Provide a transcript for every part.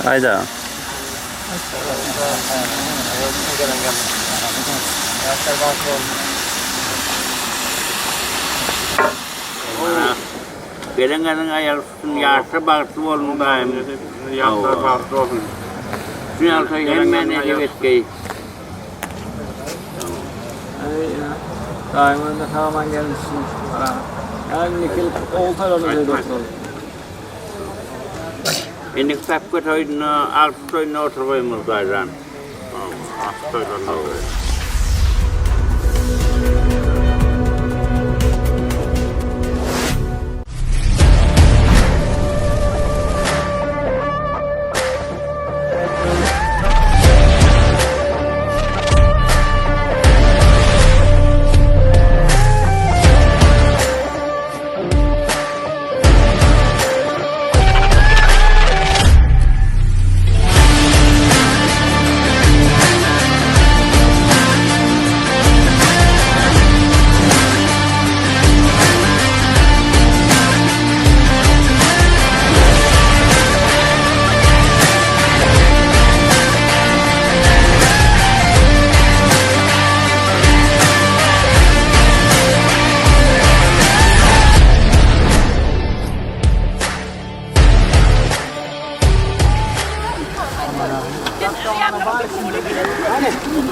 Hayda. Gelen ayarlısın, yaşlı bağırsız olun daim. Yaşlı bağırsız olun. Dünyalta hemen evet gey. Daima da tamamen gelmişsin. Yani nikil oltalarını da oturalım. Enik tapkı toyunu, altı toyunu oturmayımız gayran. Altı toyunu oturmayımız.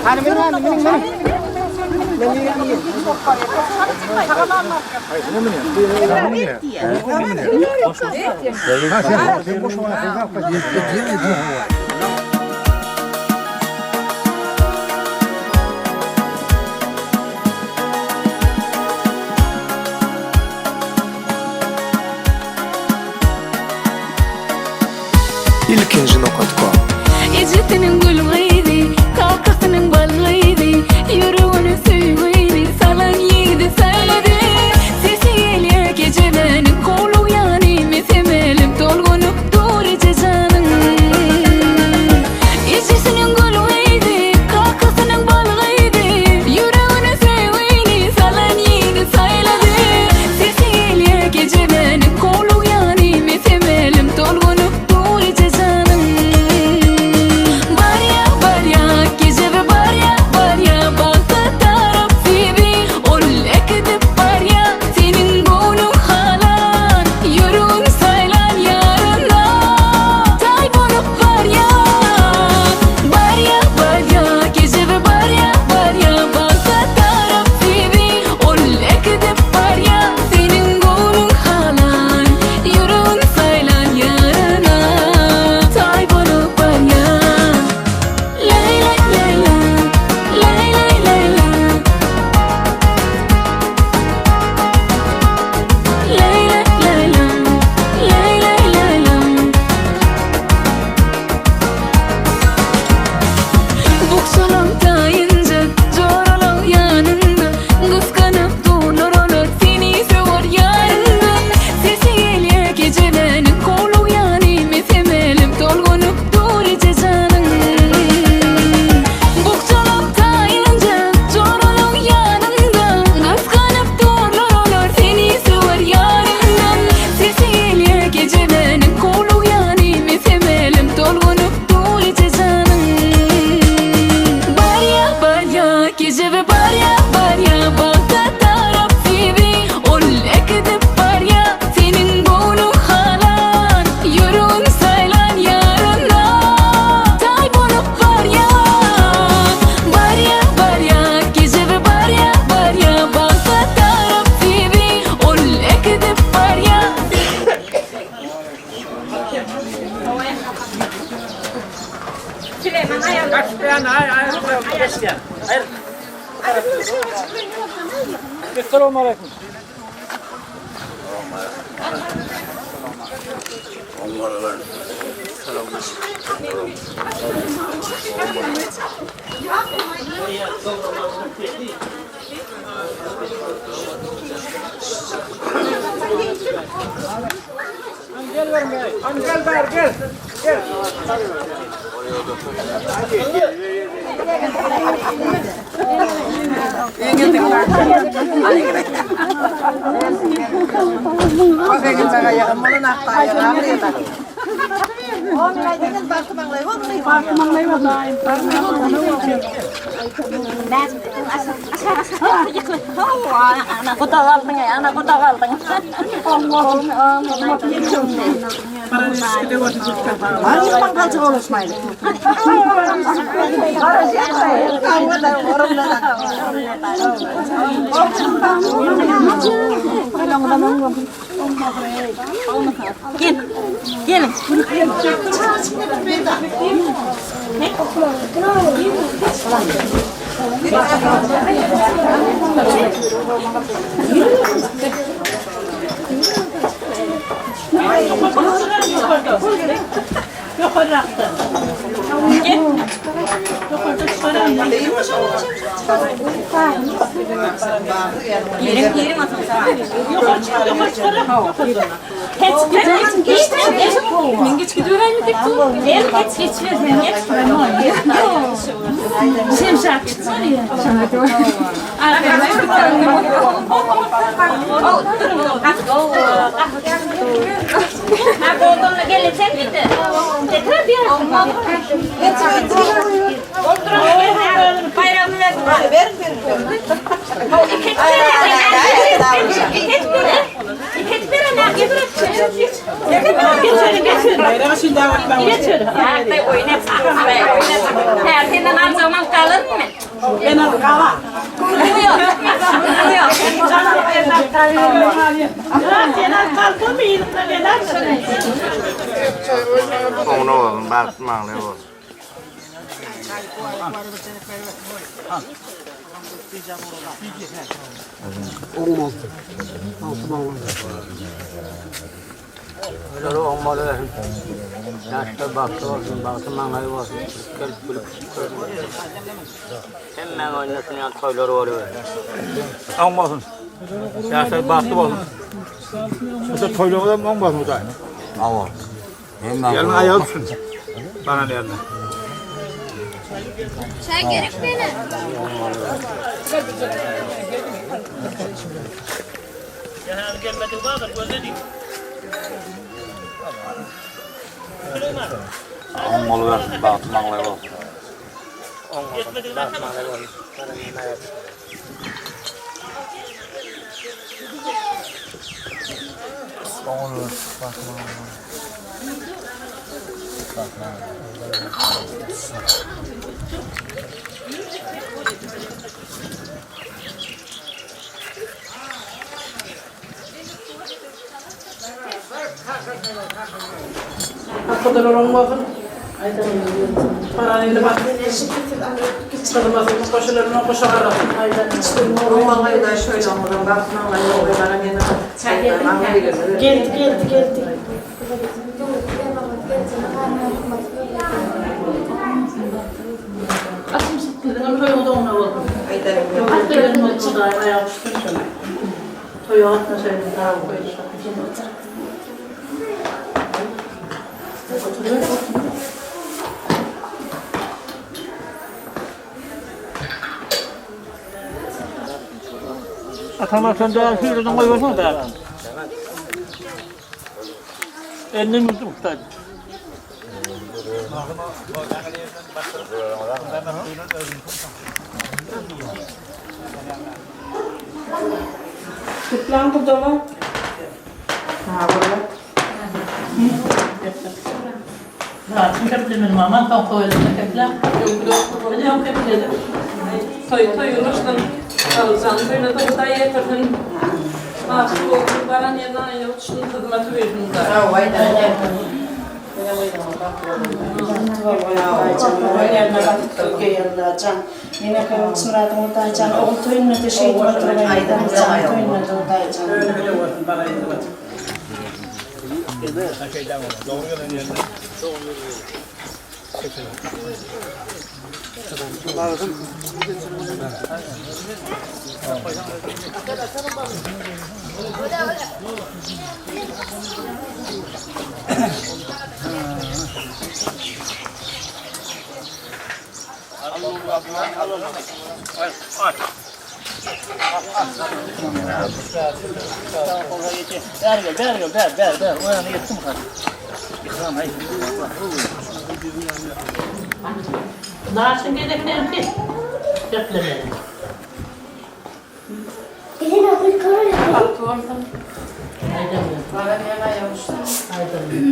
Hani benim. ilkinci.com Ecetinin gülgeydi, kalkasının balgeydi, yürüğünü süygeydi, salan yedi sayladi. Sesi geliyor gecelerin kolu yani, mesemelim dolgunup doğruca canın. Ecetinin gülgeydi, kalkasının balgeydi, yürüğünü süygeydi, salan yedi sayladi. Sesi geliyor gecelerin kolu yani, mesemelim dolgunup doğruca canın. Esselamu aleyküm. Gel ver be. Gel ver gel. Gel. Anakku tagal tengah, anakku tagal tengah. Mari pangkal sekolah Ismail. Gel, Girim atın sana. Geç gidiyor mi tek bu? Geç geçiyor sen geç. Şemşak çıksana ya. Aku oturun gelin sen bitti. Tekrar bir ara. Oturun bayramı ver. Bayrağı şimdi avutma. Ertenden harcamam kalır mı? Ben al kala. Kuluyor. Onu oğlum bakma ne bu. Öyle olmalı. Yaşta baktı olsun, baktı manayı olsun. Gelip gülüp hemen oynasın ya toyları oluyor. Olmasın. Yaşta baktı olsun. Mesela toyluğu da olmaz mı da? Ama. Gelme ayağı tutsun. Bana ne yerine. Çay gerek beni. Olmalı versin, baktı manayı olsun. Kadar olan bakın. Paralelde bak. Çıkarmasın, koşularına koşarak. Vallahi da şöyle olmadan bakmamla yollara Geldi. Açım sıkıldı. Toyu da ona oldu. Hatta benim açıda ayağı çıkmış ona. Toyu atma şöyle daha koyacak. Atamazsan da şuradan koy versene be. Elini mi tutar? Kutlan burada mı? Ha burada. Şimdi kapatayım ama tam koyalım kapatla. Yok kapatladım. Toyunuştan alacağım. Böyle de da yeterden. Bu baran yerden yolçunun hizmeti verin de. Yine kavuk sımradım otacan, oğul toyunla da şey oturmayı aydan toyunla da otacan. Öyle olsun bana yeter. Udah. Ver. O yana gittim kadar. İkram hayır. Daha şimdi hedeflerim değil. Dörtlerim.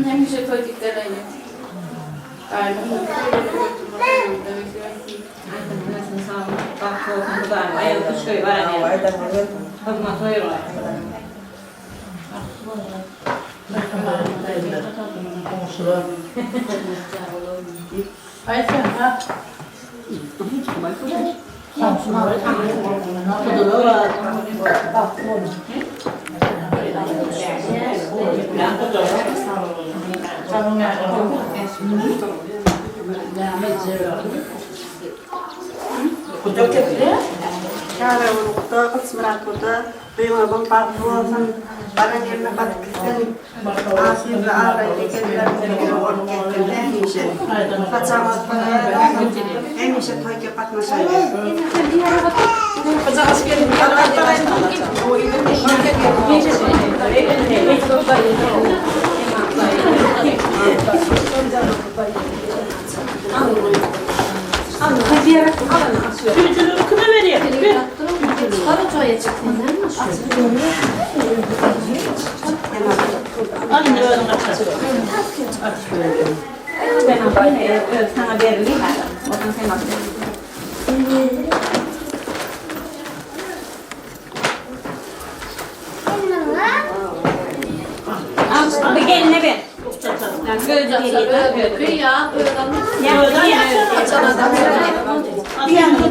Hem şey koydukları Cara, o kısmına koda, benim babam patronun bana yerine katkısın. Asıl ağabeyde kendilerine olan kendilerine kaçamaz bana en işe toyke patmasaydı. Kaza askerin o Çocuğunu kına veriyor. Anne öyle kaçar. Sana verileyim adam. Oradan sen bak. Al, bir geline ver. Böyle geliyor. Ya Bir yandan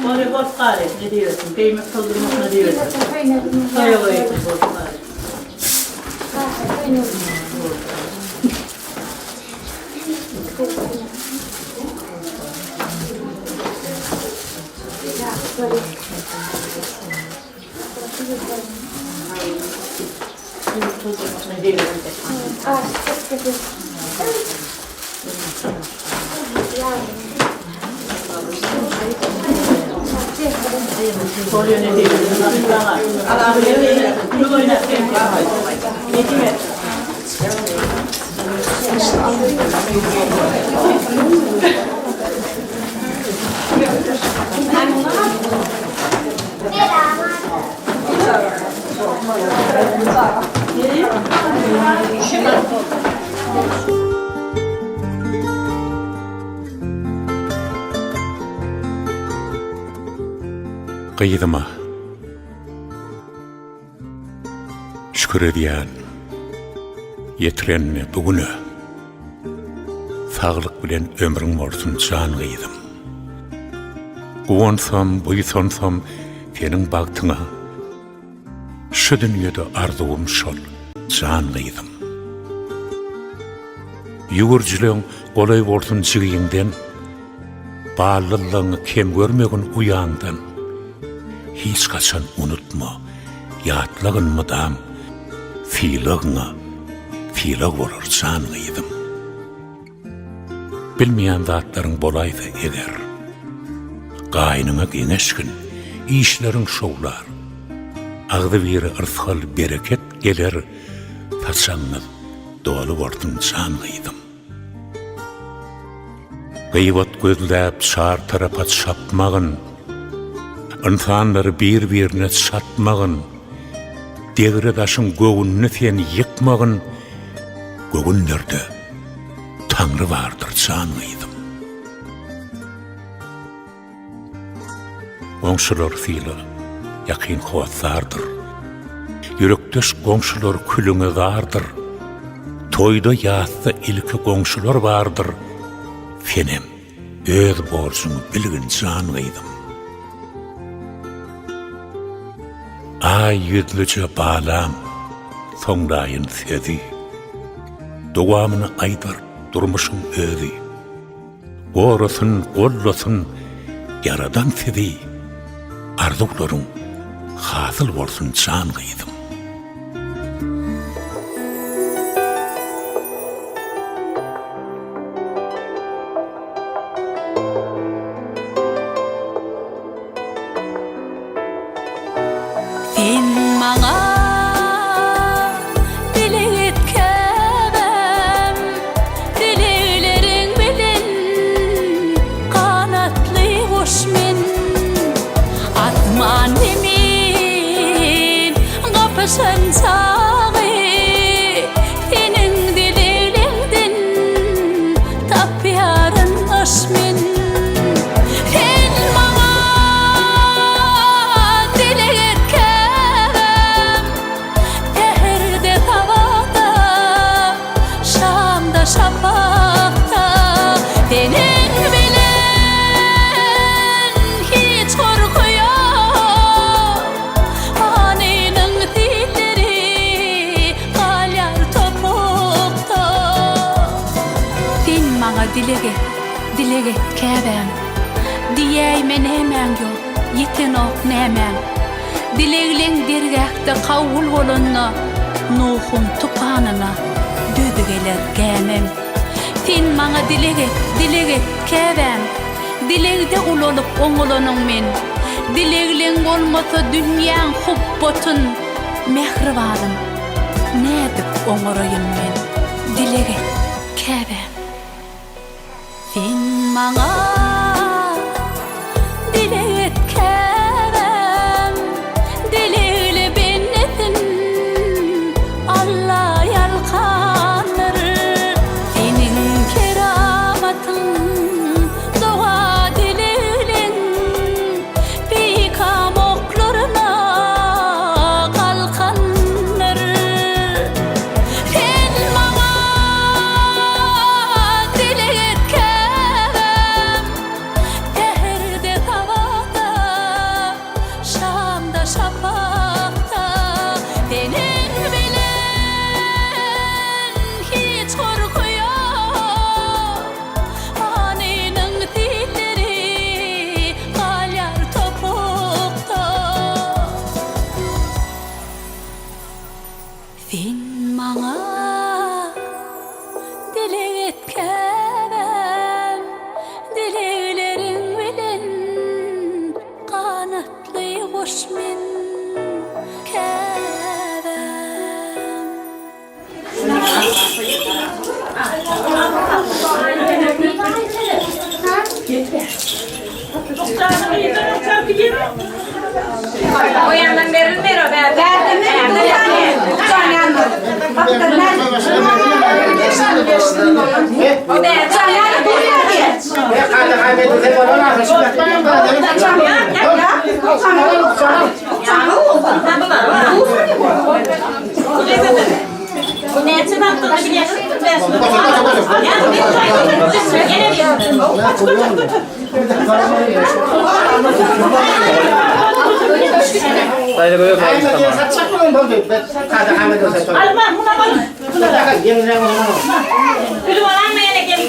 Oraya bot gari ne diyorsun? Kıymet kaldırmak ne diyorsun? Kaya koyuyorsun bot gari. Ne diyorsun? Soruyor ne diyorsun? Allah'ım bunu oynatayım. Ne diyor? Kıydıma şükür ediyen yetirenme bugünü sağlık bilen ömrün olsun can kıydım. Kuvansam, buysonsam senin baktına şu dünyada arzuum şol can kıydım. Yugurculuğun kolay olsun çiğinden bağlılığını kem görmegin uyandan hiç kaçan unutma, yatlığın mıdam, fiilığına, fiilıq olur can kıydım. Bilmeyen zatların bolaydı eger, gaynına geneşkin, işlerin şovlar, ağdı bir ırthal bereket gelir, taçanlı dolu ordun can kıydım. Gıybat gözlep şar tarafa çapmağın, insanları bir-birine satmağın, degre daşın göğününü sen yıkmağın, göğünlerde Tanrı vardır can kıydım. Qoňşular fiili yakin hovatsardır. Yürekdeş qoňşular külüňe gardır. Toyda ýatda ilki qoňşular bardır. Fenem öz borçuny bilgin can kıydım. Ay yüzlüce bağlam, soňdaýyn sezi. Dowamyny aýdar durmuşyň özi. Korusun, kollasun, yaradan sizi. Arzularım hasıl olsun can kıydım. Sen mağa dilet kebem, dileklerin bilen kanatlı hoşmen. Atman emin kapışan çağı, senin dileklerden tapyarın hoşmen. Sen mağa dilet kebem, teherde tavada, şamda şafakta, senin bilen hiç korku yok. Anının dilleri kalyar topukta. Sen mağa dilege kebem, diyeymen hemen yok, yiten ok nemen. Dileglen dirgekte kavul bolonna, Nuh'un tupanına dödügeler gelmem. Sen mağa dilege kebem, dilegde ulolup oğulunun men. Dileglen olmasa dünyan hubbotun mehribanım. Ne edip oğurayım men? Dilege kebem. Sen mağa dilet kebem, dileyle bennetin Allah yalkanır. Senin keramatın doğa dileylen bikam oklarına kalkanır. Sen mağa dilet kebem, teherde tavada, şamda şafakta, senin bilen hiç korku yok. Anının dilleri kalyar topukta. Sen mağa dilet kebem, dileklerin bilen kanatlı hoşmen kebem. O yandan verin ver o be. O be. Bu ne için attığını biliyorsun. Sayda böyle kalmış tamam. Alma, buna bak. Gülüm olan mı yine gel.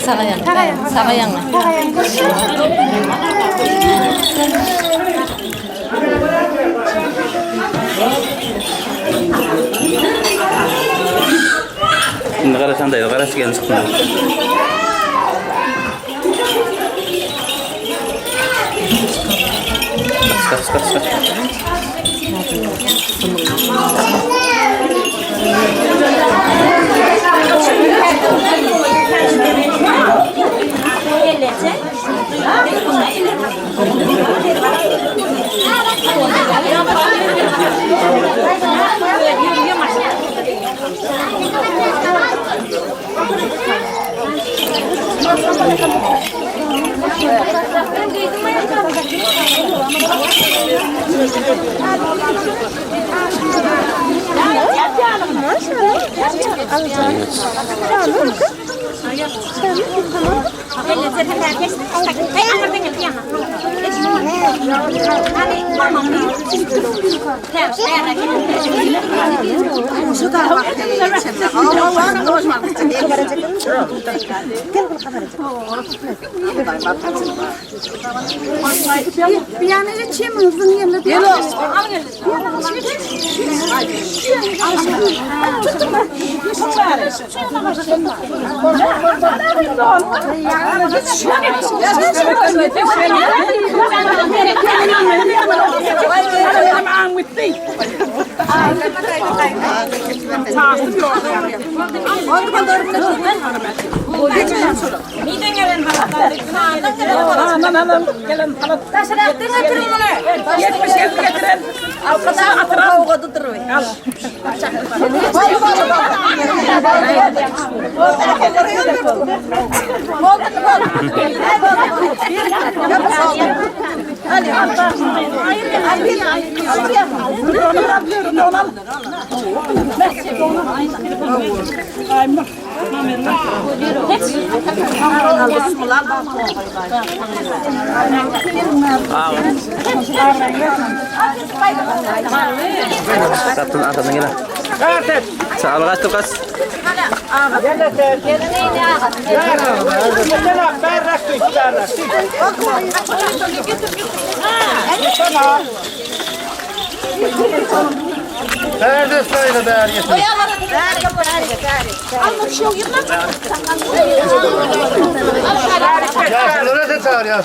Sağa yana. Şimdi karasan da karası gelin sıkma. Kaç. Şu da bak içinde. Allah hoşuma bir yana geçeyim hızlı yerine. Gel Satın atalım gene. Sağ ol kaç tukas. Nerede sayıda değer yesin? Yaşlılara da çağır ya.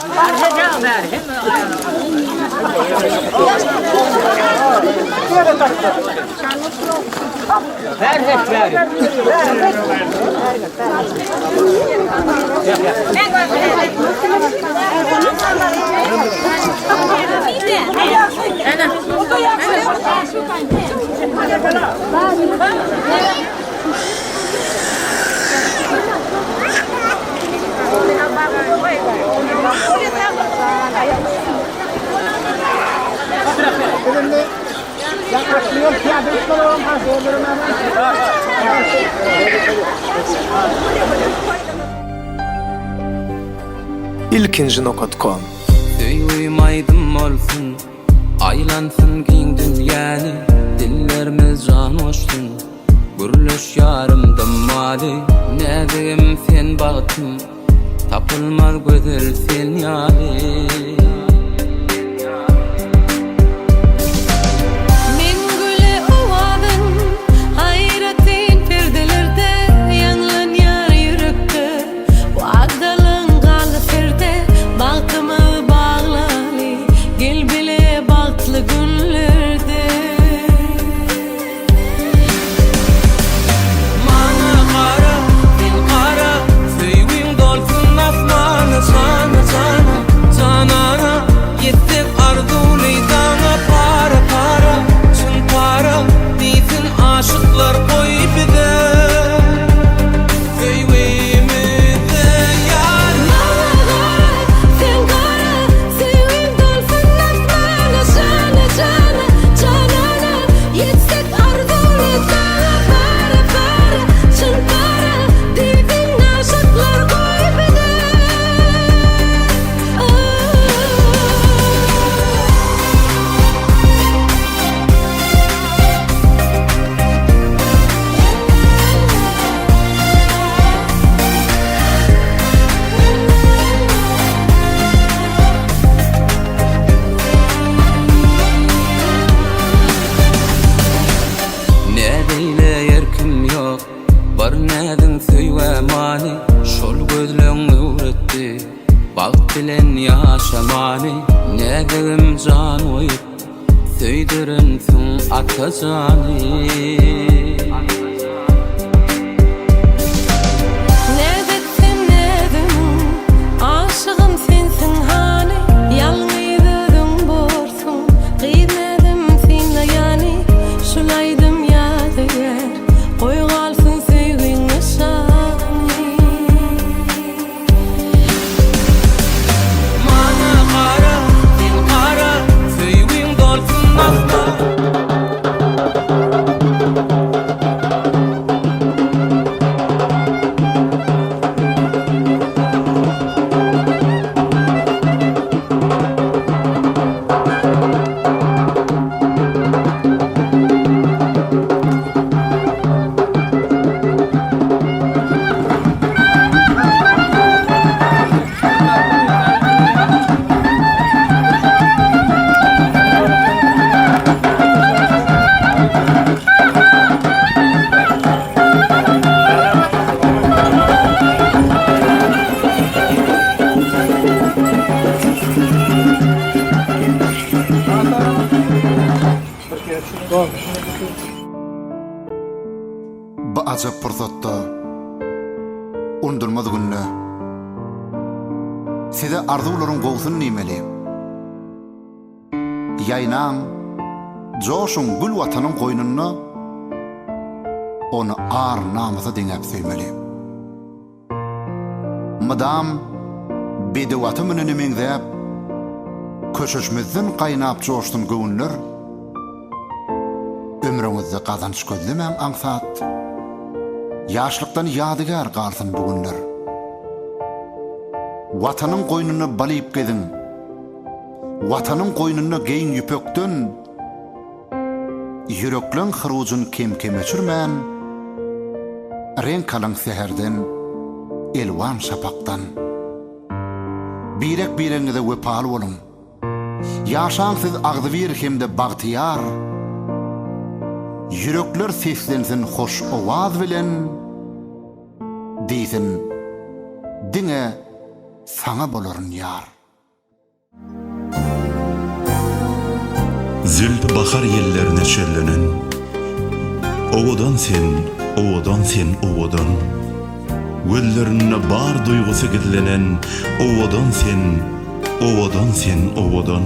ilkinci.com Duymaydım olsun, aylansın giyin dünyani. Dillerimiz can hoşsun, gürleş yarımdım mali. Ne diyeyim sen baktın, tapılmaz güzel sen yali. Bak bilen yaşamani, ne dedim can oyup, söydürünsün atacani. Bu azap fırsatda unutulmaz günne size arzuların gowsun nimeli yaynan joşun gül vatanın koynunna onu ar namıza dinlep söymeli madam bedevatı mününü mengzep köşüşmüzdün kaynap joştun gövünler ömrüňizde kazanç gözlemäň aňsat ýaşlykdan ýadygar galsyn bu günler. Watanyň goýnuny balyp gezin. Watanyň goýnuny geýin ýüpekden ýürekleň hyrujyn kem-kem öçürmän. Renk kalan seherden elwan şapakdan. Birek bireňize wepaly bolun. Ýaşaňsyz agzybir hemde bagtyar. Yürekler seslensin hoş ovaz bilen diýsin diňe saňa bolaryn ýar. Zült bahar yerlerine çöllenen owadan sen, owadan sen, owadan göllerine bar duýgusy gidlenen owadan sen, owadan sen, owadan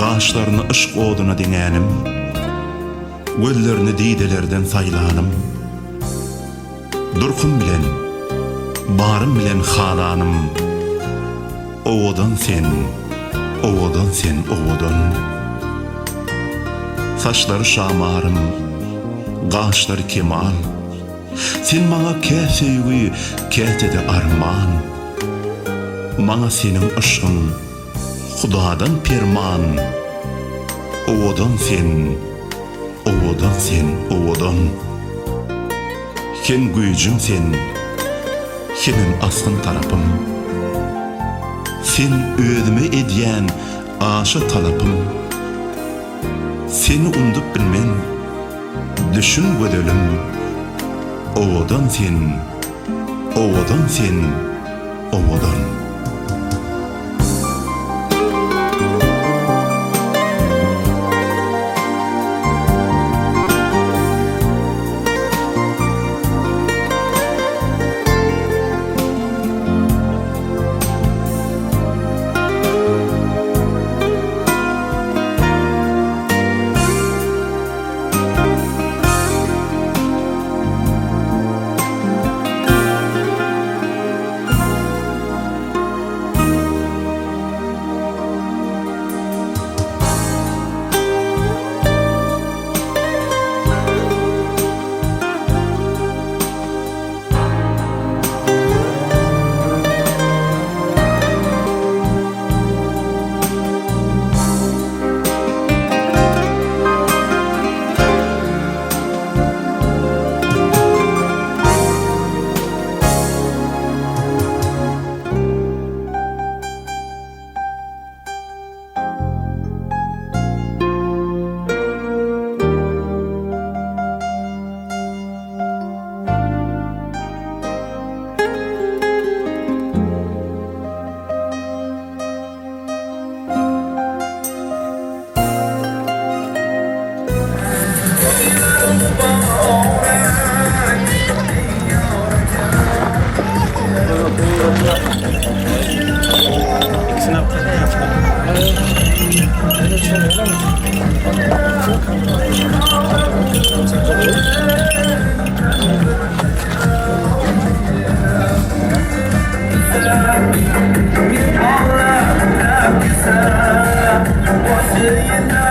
gaşlaryny ışk oduna diňänim göllerini diýdelerden saylanım durkun bilen barım bilen halanym owadan sen, owadan sen, owadan saçlary şamarym gaşlary kemal sen maňa käseýgi kätede arman maňa seniň ışgyň Hudadan perman owadan sen, owadan sen, owadan Ken güýjüm sen, henem asgyn tarapym sen özüme edýän aşa talapym seni undup bilmen düşün gödelim owadan sen, owadan sen, owadan Você entra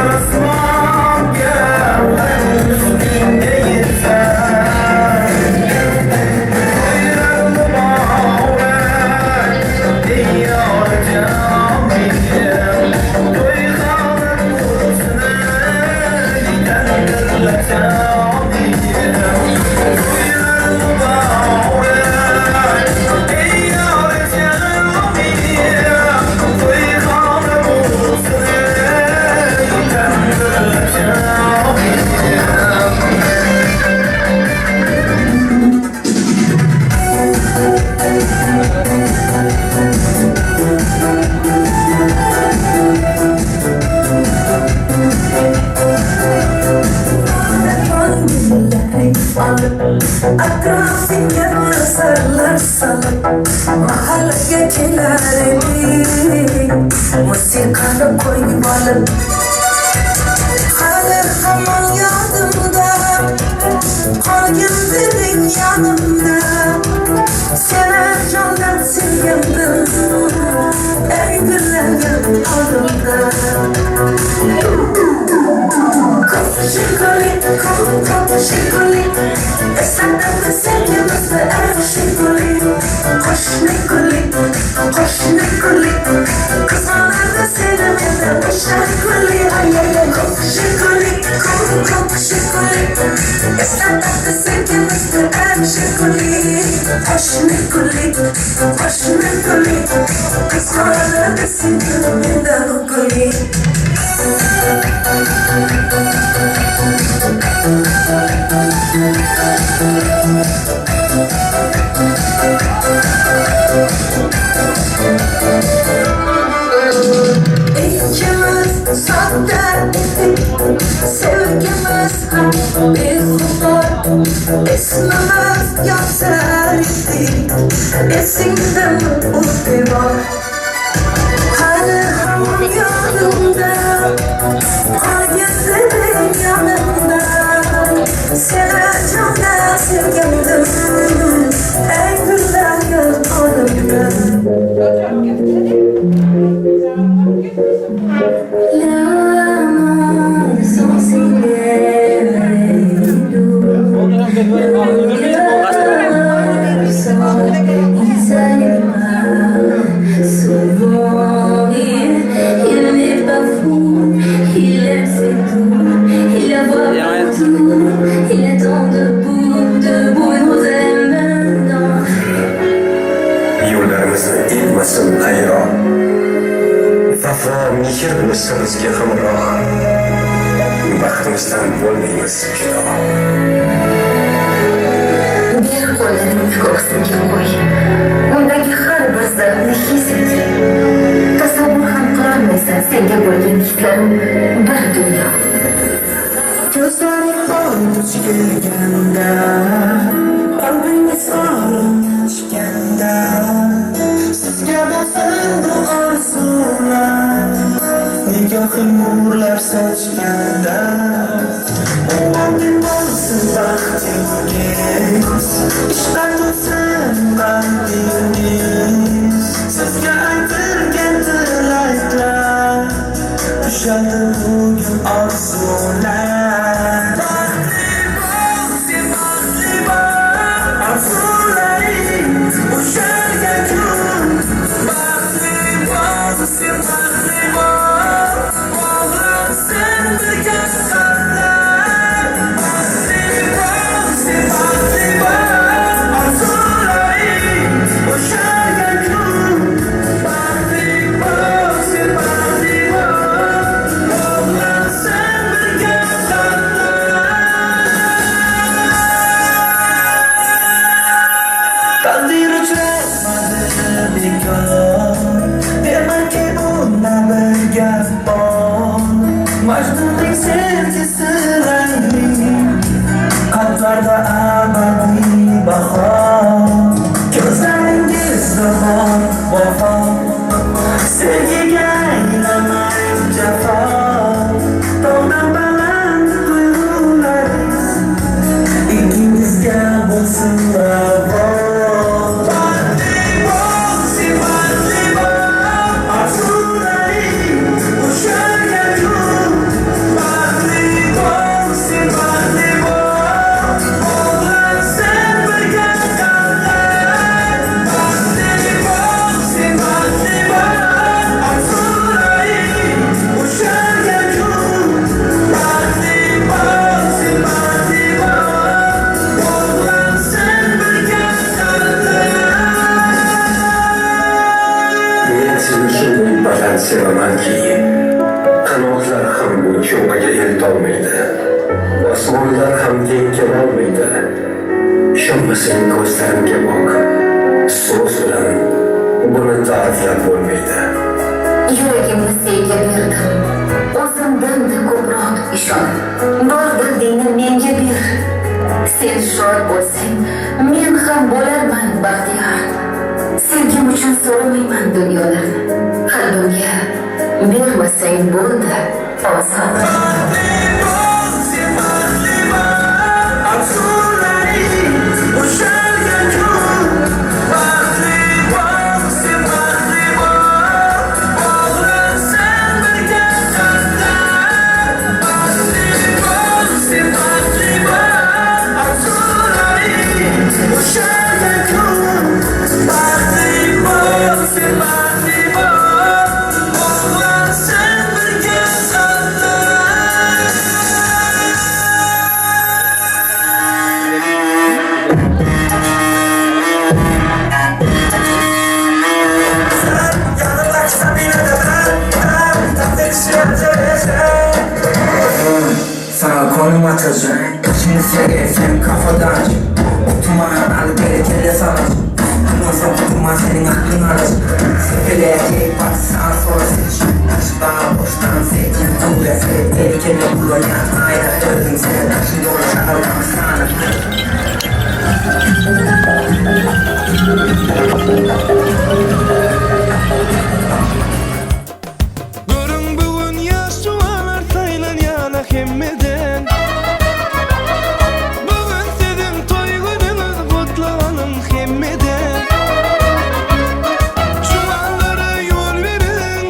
nas mãos, kelardi musiqani qo'yib olib hali hamon yodimda qolgin deding yonimda seni jondan sevgandim ey gullarga oldimda Shikoli, shikoli, esnafda sevgimizni shikoli, qo'shnikoli, qizg'onardi seni menda shikoli, shikoli, shikoli, esnafda sevgimizni shikoli, qo'shnikoli, qizg'onardi seni menda shikoli. İkimiz sahte ettik, sevgimiz bexubar, ismimiz Yavser ettik, esingde mi o divar? Hali hamon yodimda, qolgin deding yonimda, seni jondan sevgandim, ey gullarga oldimda. Mehr bizga hamroh, baxtimizdan bo'lmaymiz judo. Bir qo'lingni ko'ksimga qo'y, undagi har bir zarni his et. Tasavvur ham qilolmaysan senga bo'lgan hislarim bir dunyo. Ko'zlaring duch kelganda, qalbingiz ochganda, sizga bo'lsin bu orzular. Nigohim nurlar sochganda Umrim bo'lsin baxtingiz Ishqdan bo'lsin bandingiz Sizga aytilgan tilaklar Tushadi bugun orzular Baxtli bo'l, orzularing ushalgan kun Baxtli bo'l, sen baxtli bo'l Majnunning sevgisi rangli Qalblarda abadiy bahor Ko'zlaringizda bor vafo Sevgiga aylanay jafo Tog'dan baland tuyg'ularingiz Ikkingizga bo'lsin ravo sevamanki qanotlar ham bu cho'qqiga eltolmaydi osmonlar ham teng kelolmaydi ishonmasang ko'zlarimga boq so'z bilan buni ta'riflab bo'lmaydi Yuragimni senga berdim o'zimdan-da ko'proq ishon bor dildingni menga ber sen shod bo'lsang men ham bo'larman baxtiyor Sevgim uchun so'ramayman dunyolarni. Qalbimga bermasang bo'ldi oson. Sana konum atacağım. Şimdi sen kafadan Utuma alıp geri kelle sanat. Nasıl utuma senin aklın arası. Sefele erkek bak sağa sola seç. Aşklar boştan seçin. Tuğla seç. Tehlikeli kullanyan. Aynen öldüm sen. Şimdi olacak aldım sana. Görün bugün yaşlılar saylan yana hemmeden. Bugün sizin toy gününüz kutlanın hemmeden. Şuanlara yol verin.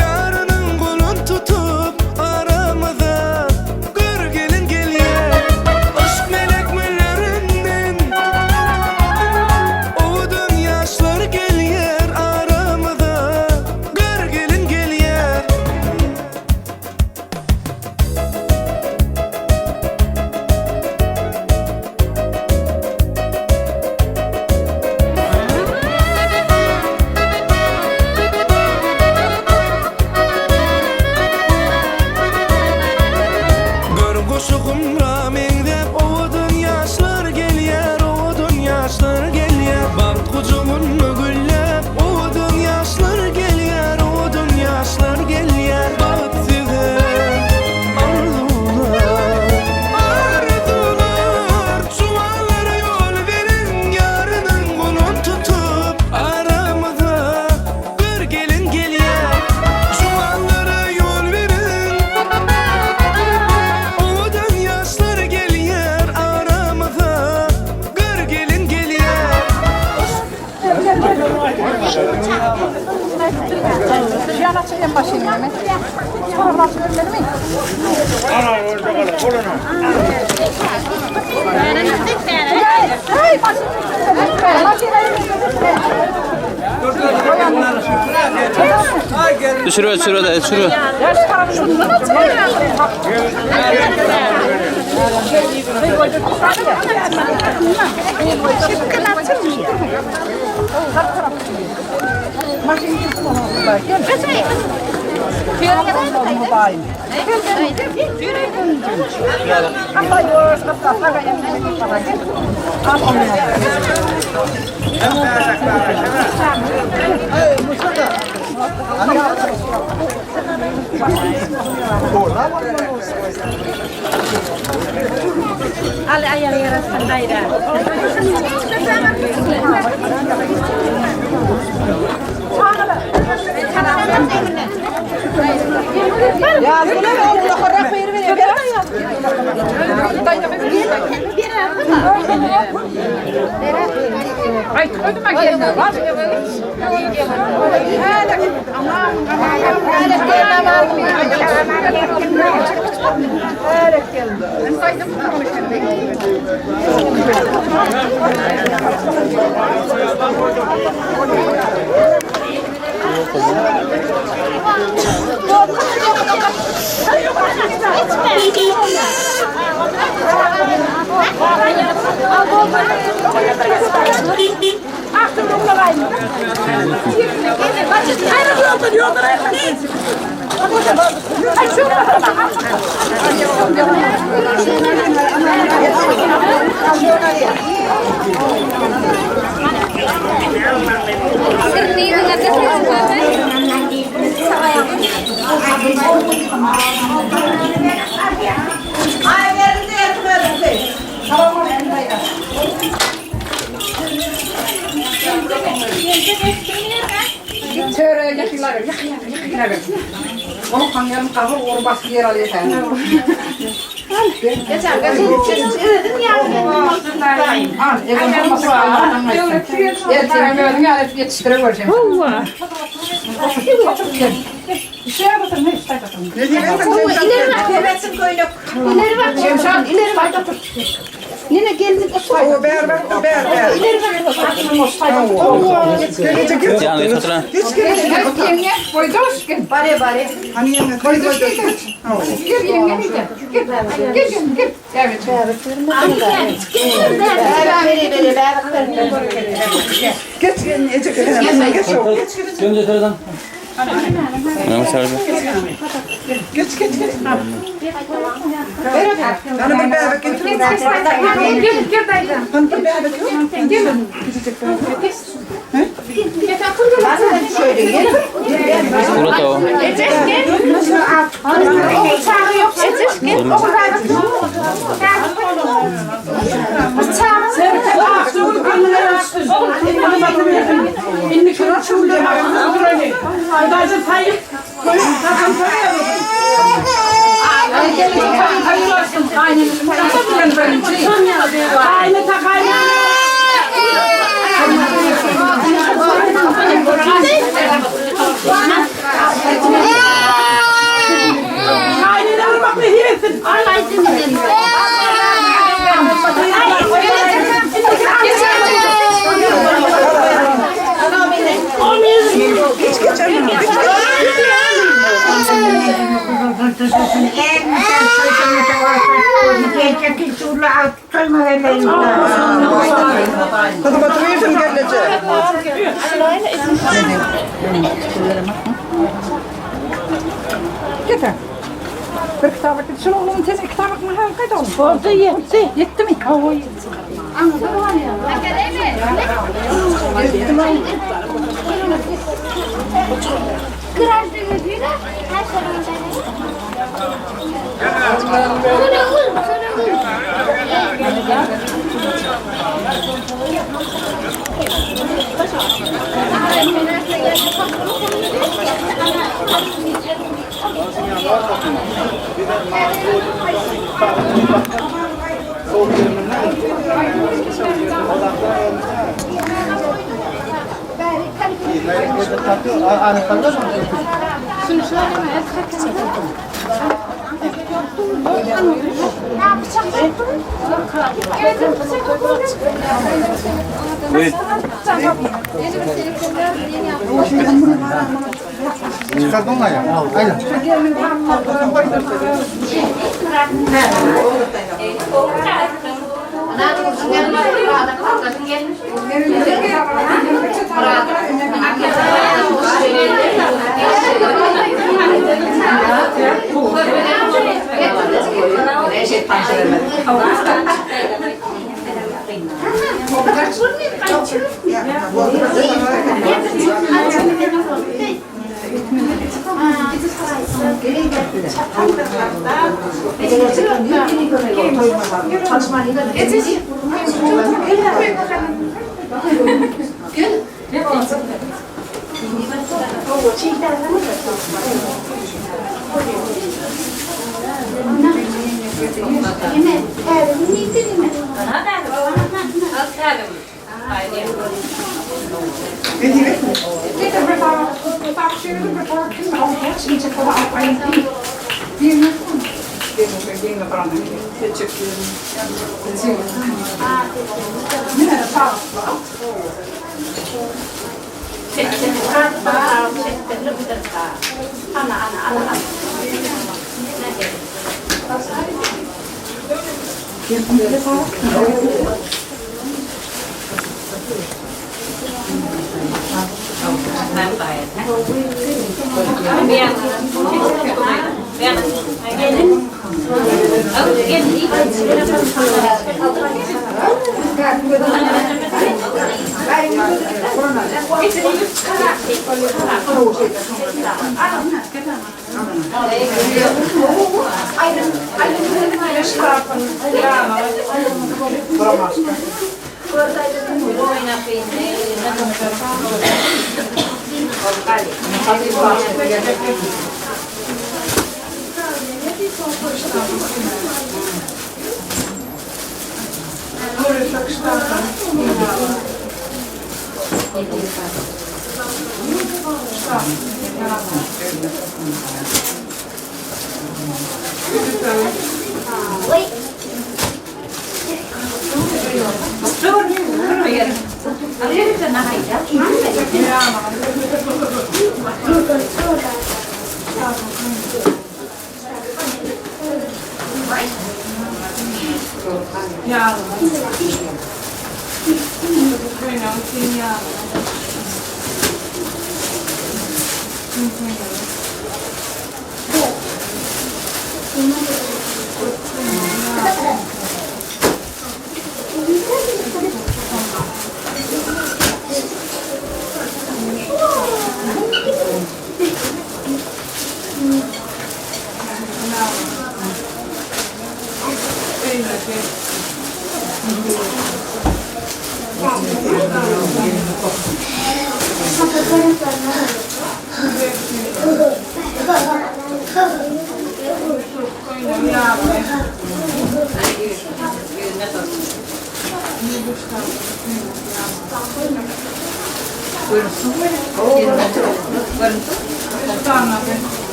Yarının kolun tutup aramıza. Gör gelin geliyor. Aşk melekmelerinden. Ovudun yaşlar geliyor aramıza. Gör gelin geliyor. Gör kuşukum ramen dep ovudun yaşlar geliyor, ovudun yaşlar geliyor. Bak kucumun güllep ovudun yaşlar geliyor, ovudun yaşlar geliyor. Bak size arzular, arzular. Çuvallara yol verin, yarının kolun tutup aramıza. Gör gelin geliyor. Çuvallara yol verin. Ovadan yaşlar geliyor aramıza. Gör gelin geliyor. Yanakçıya başlayayım Mehmet. Sonra başlayayım benim mi? Ana orada kalın. Koluna. Hey Düşürüyor, düşürüyor. Al ayar yaras pandayra. Ya gel oğlum korrak peyir veriyor. Ay koydum ben geldim. Var. Onu kanyanın kahır onu başka yer alıyor sen. Geçen dedim ya. Yetiştiremeyeceğim. Bir şey yapasın, ne ister bakalım. İleri bak, devretsin koyunu. İleri bak, Şemşan, ileri bak. Nene gelin otur. O ber. İleri bak. Yani fotoğraf. Yenge, boydoş gel. Bari. Hani yenge, boydoş gel. Gel yenge bir de. Gel. Evet. Geç. Önce şuradan. Tamam sarı. Geç. Bana bir beraber götürün. Gel dayıdan. Bana bir beraber götürün. Gel. Şöyle gel. Burada o. Getir. Bir kitabı şunu oğlum tez kitabı mı ha kaç oldu? Orada yetti. Yetti mi? O yetti. Anladın mı ya? Kırardı gözüyle. Her Çıkardın mı ya? Aynen.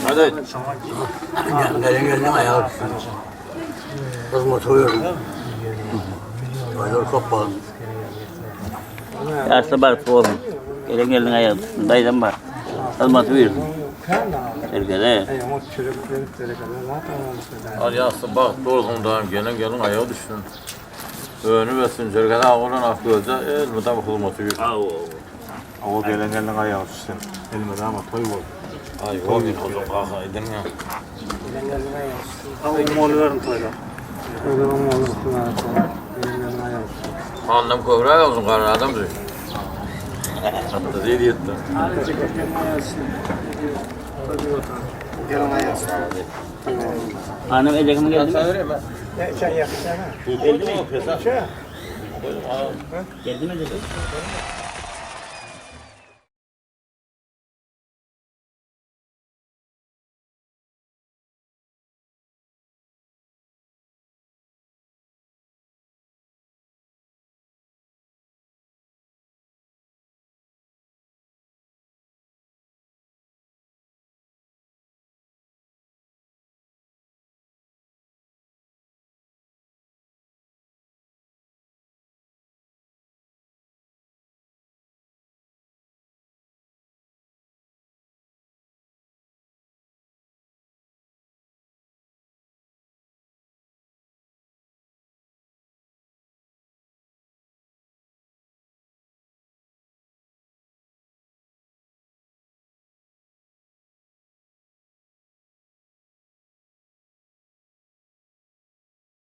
Hadi. Gelin ayağı. Kızım oturuyorum. Aylar çok pahalı. Yaşlı var oğlum. Gelin ayağı. Dayıdan var. Kızım buyur. Erkele. Al yaşlı bak doğrusundan gelin ayağı düşsün. Önü besin cergede ağırlan akılca elmeden kızım oturuyor. O gelin ayağı düşsün. Elmeden ama toy oldu. Ay o bir kızım kalka edin ya. Ama moğolların toyla. Annem kövrek olsun karın adam diyor. Hatta değil yetti. Gelin ayağı. Annem ecek mi geldi? Sen yapsana. Geldi mi o pesa? Şey. Geldi mi dedi?